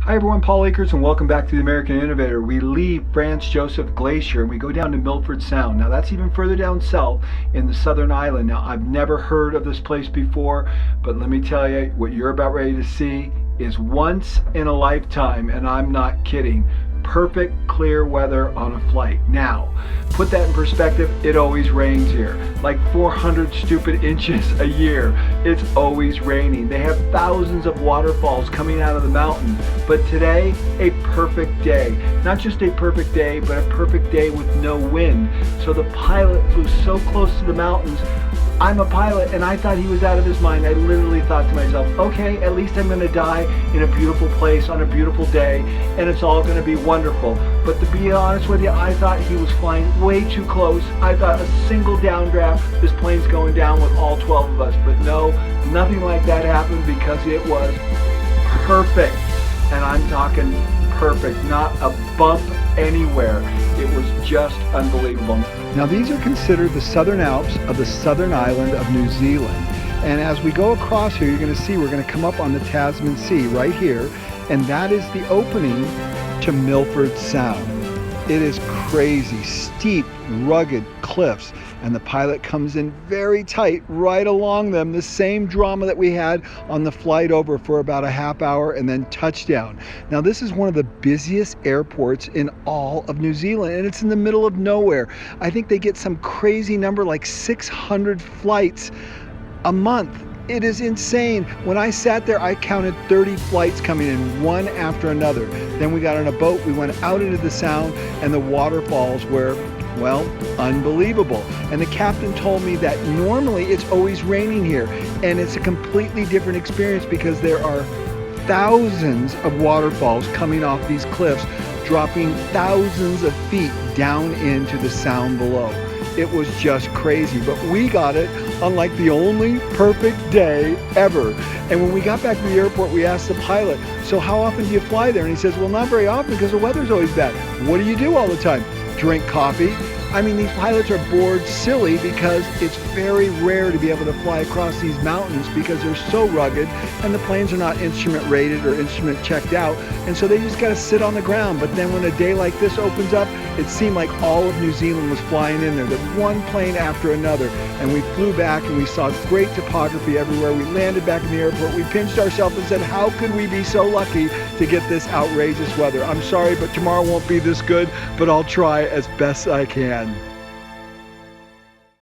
Hi everyone, Paul Akers, and welcome back to the American Innovator. We leave Franz Josef Glacier and we go down to Milford Sound. Now that's even further down south in the southern island. Now I've never heard of this place before, but let me tell you, what you're about ready to see is once in a lifetime, and I'm not kidding. Perfect clear weather on a flight. Now, put that in perspective, it always rains here. Like 400 stupid inches a year. It's always raining. They have thousands of waterfalls coming out of the mountain. But today, a perfect day. Not just a perfect day, but a perfect day with no wind. So the pilot flew so close to the mountains. I'm a pilot and I thought he was out of his mind. I literally thought to myself, okay, at least I'm gonna die in a beautiful place on a beautiful day and it's all gonna be wonderful. But to be honest with you, I thought he was flying way too close. I thought a single downdraft, this plane's going down with all 12 of us. But no, nothing like that happened because it was perfect. And I'm talking perfect, not a bump anywhere. It was just unbelievable. Now these are considered the southern Alps of the southern island of New Zealand. And as we go across here, you're going to see we're going to come up on the Tasman Sea right here. And that is the opening to Milford Sound. It is crazy, steep, rugged cliffs. And the pilot comes in very tight right along them, the same drama that we had on the flight over for about a half hour and then touchdown. Now this is one of the busiest airports in all of New Zealand and it's in the middle of nowhere. I think they get some crazy number like 600 flights a month. It is insane. When I sat there, I counted 30 flights coming in, one after another. Then we got on a boat, we went out into the Sound, and the waterfalls were, well, unbelievable. And the captain told me that normally it's always raining here, and it's a completely different experience because there are thousands of waterfalls coming off these cliffs, dropping thousands of feet down into the Sound below. It was just crazy, but we got it on like the only perfect day ever. And when we got back to the airport, we asked the pilot, so how often do you fly there? And he says, well, not very often because the weather's always bad. What do you do all the time? Drink coffee. I mean, these pilots are bored silly because it's very rare to be able to fly across these mountains because they're so rugged and the planes are not instrument rated or instrument checked out. And so they just got to sit on the ground. But then when a day like this opens up, it seemed like all of New Zealand was flying in there, that one plane after another. And we flew back and we saw great topography everywhere. We landed back in the airport. We pinched ourselves and said, how could we be so lucky to get this outrageous weather? I'm sorry, but tomorrow won't be this good, but I'll try as best I can.